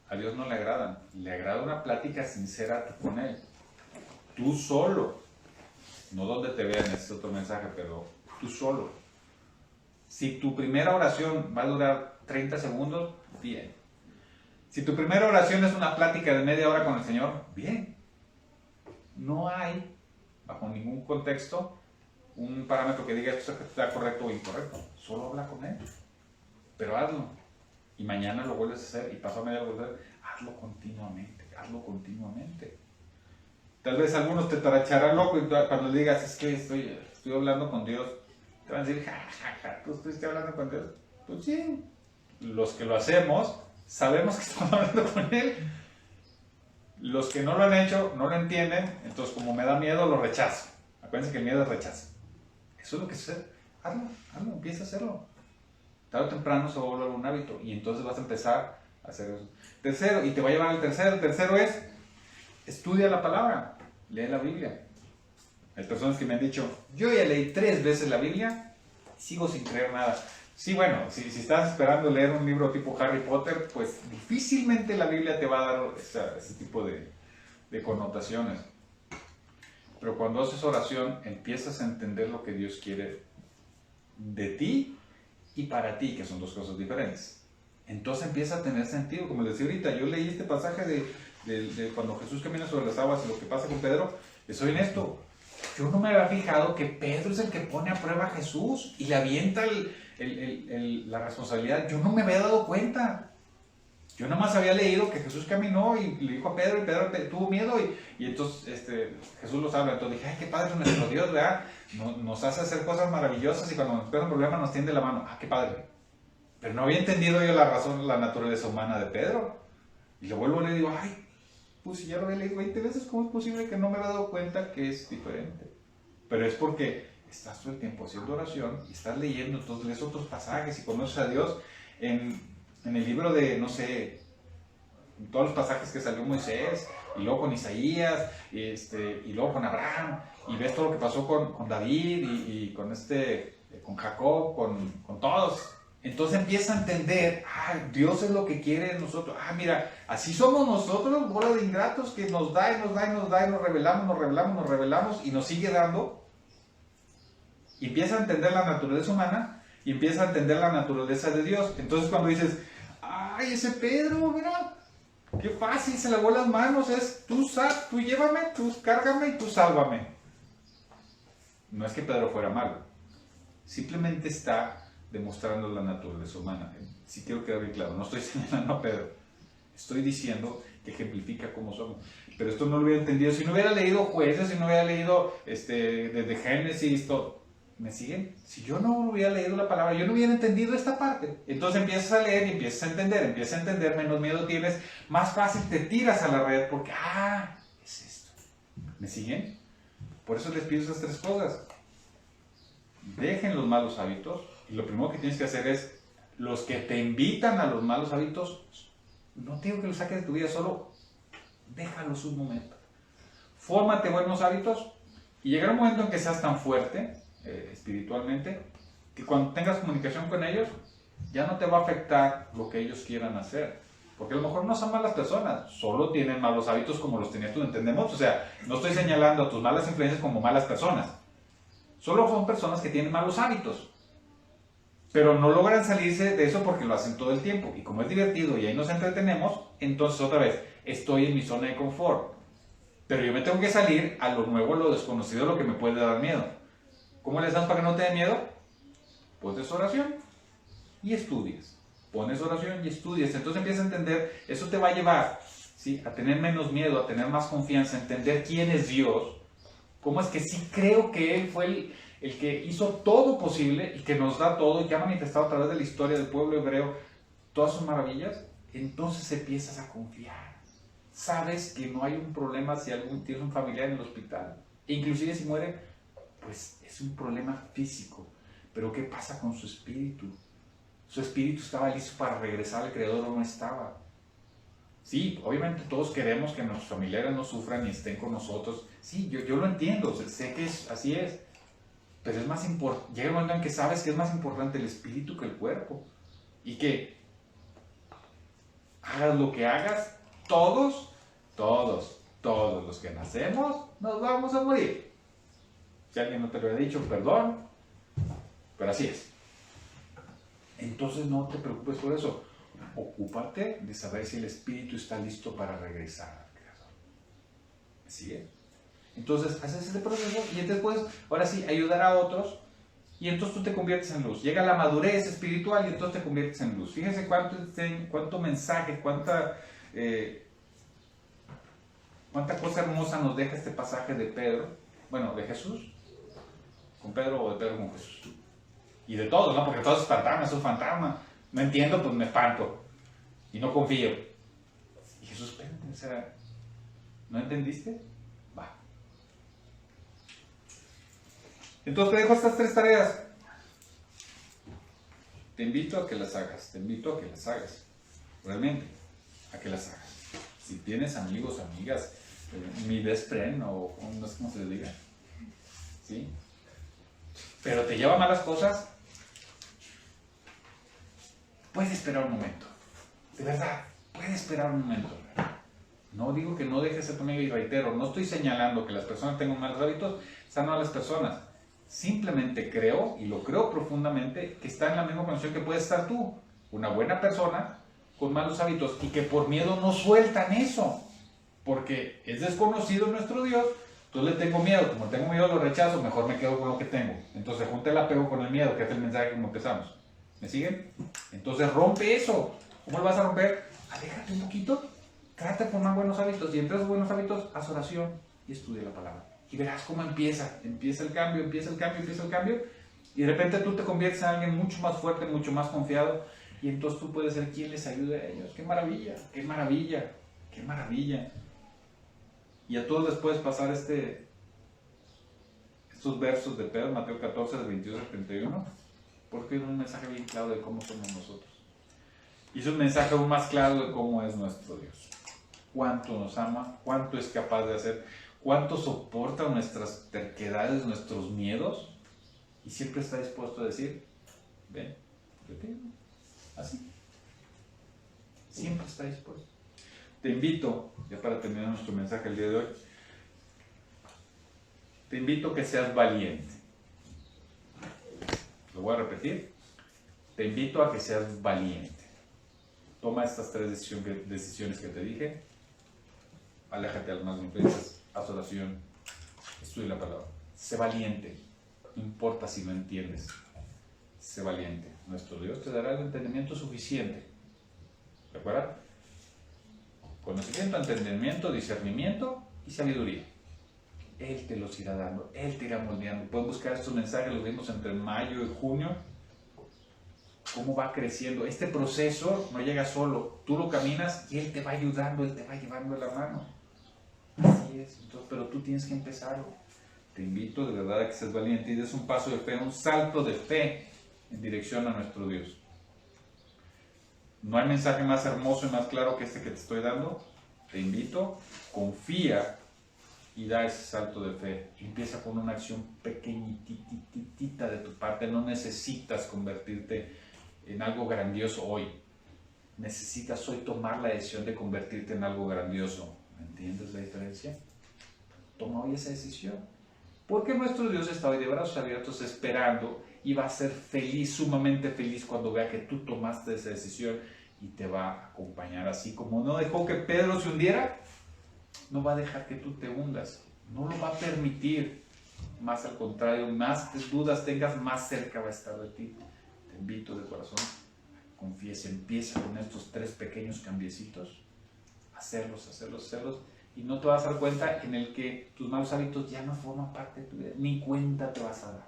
a Dios no le agradan. Le agrada una plática sincera con Él. Tú solo. No donde te vean, ese es otro mensaje, pero tú solo. Si tu primera oración va a durar 30 segundos, bien. Si tu primera oración es una plática de media hora con el Señor, bien. No hay, bajo ningún contexto, un parámetro que diga esto está correcto o incorrecto. Solo habla con Él. Pero hazlo. Y mañana lo vuelves a hacer y pasado media hora lo vuelves a hacer. Hazlo continuamente, hazlo continuamente. Tal vez algunos te taracharán loco y cuando digas, es que estoy hablando con Dios, te van a decir, ja, ¿tú estuviste hablando con Dios? Pues sí. Los que lo hacemos, sabemos que estamos hablando con Él. Los que no lo han hecho, no lo entienden, entonces como me da miedo, lo rechazo. Acuérdense que el miedo es rechazo. Eso es lo que sucede. Hazlo, empieza a hacerlo. Tarde o temprano se va a volver un hábito y entonces vas a empezar a hacer eso. Tercero, y te va a llevar al tercero. El tercero es, estudia la palabra, lee la Biblia. Hay personas que me han dicho, yo ya leí 3 veces la Biblia y sigo sin creer nada. Sí, bueno, si estás esperando leer un libro tipo Harry Potter, pues difícilmente la Biblia te va a dar ese tipo de connotaciones. Pero cuando haces oración, empiezas a entender lo que Dios quiere de ti y para ti, que son 2 cosas diferentes. Entonces empieza a tener sentido. Como les decía ahorita, yo leí este pasaje de cuando Jesús camina sobre las aguas y lo que pasa con Pedro. Les soy honesto, yo no me había fijado que Pedro es el que pone a prueba a Jesús y le avienta la responsabilidad. Yo no me había dado cuenta. Yo nada más había leído que Jesús caminó y le dijo a Pedro, y Pedro tuvo miedo y entonces Jesús los habla. Entonces dije, ay, qué padre es nuestro Dios, ¿verdad? Nos hace hacer cosas maravillosas y cuando nos pasa un problema nos tiende la mano. Ah, qué padre. Pero no había entendido yo la razón, la naturaleza humana de Pedro. Y lo vuelvo y le digo, ay, pues si ya lo había leído 20 veces, ¿cómo es posible que no me había dado cuenta que es diferente? Pero es porque estás todo el tiempo haciendo oración y estás leyendo, entonces lees otros pasajes y conoces a Dios en el libro de, no sé, todos los pasajes que salió Moisés, y luego con Isaías, y luego con Abraham, y ves todo lo que pasó con David, y con Jacob, con todos. Entonces empieza a entender, Dios es lo que quiere de nosotros. Mira, así somos nosotros, bola de ingratos, que nos da, y nos rebelamos, y nos sigue dando. Y empieza a entender la naturaleza humana, y empieza a entender la naturaleza de Dios. Entonces cuando dices, ay, ese Pedro, mira, qué fácil, se lavó las manos, es tú llévame, tú cárgame y tú sálvame. No es que Pedro fuera malo, simplemente está demostrando la naturaleza humana. Si quiero quedar bien claro, no estoy señalando a Pedro, estoy diciendo que ejemplifica cómo somos. Pero esto no lo hubiera entendido si no hubiera leído Jueces, si no hubiera leído desde Génesis, todo. ¿Me siguen? Si yo no hubiera leído la palabra, yo no hubiera entendido esta parte. Entonces empiezas a leer y empiezas a entender, menos miedo tienes, más fácil te tiras a la red porque, es esto. ¿Me siguen? Por eso les pido esas tres cosas. Dejen los malos hábitos y lo primero que tienes que hacer es, los que te invitan a los malos hábitos, no te digo que los saques de tu vida, solo déjalos un momento. Fórmate buenos hábitos y llegará un momento en que seas tan fuerte espiritualmente que cuando tengas comunicación con ellos ya no te va a afectar lo que ellos quieran hacer, porque a lo mejor no son malas personas, solo tienen malos hábitos como los tenías tú, ¿entendemos? O sea, no estoy señalando a tus malas influencias como malas personas, solo son personas que tienen malos hábitos, pero no logran salirse de eso porque lo hacen todo el tiempo, y como es divertido y ahí nos entretenemos, entonces otra vez, estoy en mi zona de confort, pero yo me tengo que salir a lo nuevo, a lo desconocido, a lo que me puede dar miedo. ¿Cómo les das para que no te dé miedo? Pones oración y estudias. Pones oración y estudias. Entonces empiezas a entender, eso te va a llevar, ¿sí?, a tener menos miedo, a tener más confianza, a entender quién es Dios, cómo es que sí creo que Él fue el que hizo todo posible y que nos da todo y que ha manifestado a través de la historia del pueblo hebreo todas sus maravillas. Entonces empiezas a confiar. Sabes que no hay un problema si tienes un familiar en el hospital. E inclusive si muere, pues es un problema físico, pero ¿qué pasa con su espíritu? Su espíritu estaba listo para regresar al Creador o no estaba. Sí, obviamente todos queremos que nuestros familiares no sufran y estén con nosotros. Sí, yo lo entiendo, sé que así es, pero es más importante, llega un momento en que sabes que es más importante el espíritu que el cuerpo, y que hagas lo que hagas, todos los que nacemos nos vamos a morir. Si alguien no te lo ha dicho, perdón, pero así es. Entonces no te preocupes por eso. Ocúpate de saber si el espíritu está listo para regresar al Creador. ¿Me sigue? Entonces haces este proceso y después, ahora sí, ayudar a otros y entonces tú te conviertes en luz. Llega la madurez espiritual y entonces te conviertes en luz. Fíjense cuánto mensaje, cuánta cosa hermosa nos deja este pasaje de Pedro, bueno, de Jesús con Pedro o de Pedro con Jesús. Y de todos, ¿no? Porque todos es fantasma. No entiendo, pues me espanto. Y no confío. Y Jesús, espérate, o sea, ¿no entendiste? Va. Entonces te dejo estas tres tareas. Te invito a que las hagas. Realmente, a que las hagas. Si tienes amigos, amigas, mi best friend, o no sé cómo se les diga. ¿Sí? Pero te lleva a malas cosas, puedes esperar un momento. De verdad, puedes esperar un momento. No digo que no dejes a tu amigo y reitero, no estoy señalando que las personas tengan malos hábitos, sean malas personas. Simplemente creo, y lo creo profundamente, que está en la misma condición que puedes estar tú. Una buena persona con malos hábitos y que por miedo no sueltan eso. Porque es desconocido nuestro Dios. Entonces le tengo miedo, como tengo miedo lo rechazo, mejor me quedo con lo que tengo. Entonces junta el apego con el miedo, que es el mensaje como empezamos. ¿Me siguen? Entonces rompe eso. ¿Cómo lo vas a romper? Aléjate un poquito, trata de formar buenos hábitos y entre esos buenos hábitos haz oración y estudia la palabra. Y verás cómo empieza el cambio y de repente tú te conviertes en alguien mucho más fuerte, mucho más confiado y entonces tú puedes ser quien les ayude a ellos. ¡Qué maravilla! ¡Qué maravilla! ¡Qué maravilla! Y a todos les puedes pasar estos versos de Pedro, Mateo 14, del 22 al 31, porque es un mensaje bien claro de cómo somos nosotros. Y es un mensaje aún más claro de cómo es nuestro Dios. Cuánto nos ama, cuánto es capaz de hacer, cuánto soporta nuestras terquedades, nuestros miedos, y siempre está dispuesto a decir, ven, yo te digo, así. Siempre está dispuesto. Te invito, ya para terminar nuestro mensaje el día de hoy, te invito a que seas valiente. Lo voy a repetir. Te invito a que seas valiente. Toma estas tres decisiones que te dije. Aléjate a las más influencias. Haz oración. Estudia la palabra. Sé valiente. No importa si no entiendes. sé valiente. Nuestro Dios te dará el entendimiento suficiente. ¿De acuerdo? Conocimiento, entendimiento, discernimiento y sabiduría. Él te los irá dando, Él te irá moldeando. Pueden buscar estos mensajes, los vimos entre mayo y junio. Cómo va creciendo. Este proceso no llega solo. Tú lo caminas y Él te va ayudando, Él te va llevando de la mano. Así es. Entonces, pero tú tienes que empezarlo. Te invito de verdad a que seas valiente y des un paso de fe, un salto de fe en dirección a nuestro Dios. No hay mensaje más hermoso y más claro que este que te estoy dando. Te invito, confía y da ese salto de fe. Empieza con una acción pequeñitita de tu parte. No necesitas convertirte en algo grandioso hoy. Necesitas hoy tomar la decisión de convertirte en algo grandioso. ¿Entiendes la diferencia? Toma hoy esa decisión. Porque nuestro Dios está hoy de brazos abiertos esperando y va a ser feliz, sumamente feliz cuando vea que tú tomaste esa decisión y te va a acompañar. Así como no dejó que Pedro se hundiera, no va a dejar que tú te hundas. No lo va a permitir. Más al contrario, más dudas tengas, más cerca va a estar de ti. Te invito de corazón, confiesa, empieza con estos 3 pequeños cambiecitos, hacerlos, y no te vas a dar cuenta en el que tus malos hábitos ya no forman parte de tu vida, ni cuenta te vas a dar,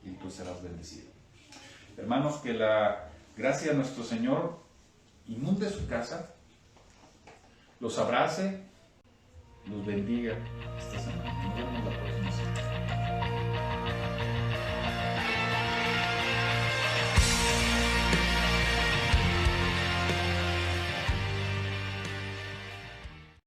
y tú serás bendecido. Hermanos, que la gracia de nuestro Señor inunde su casa, los abrace, los bendiga esta semana. Nos vemos la próxima semana.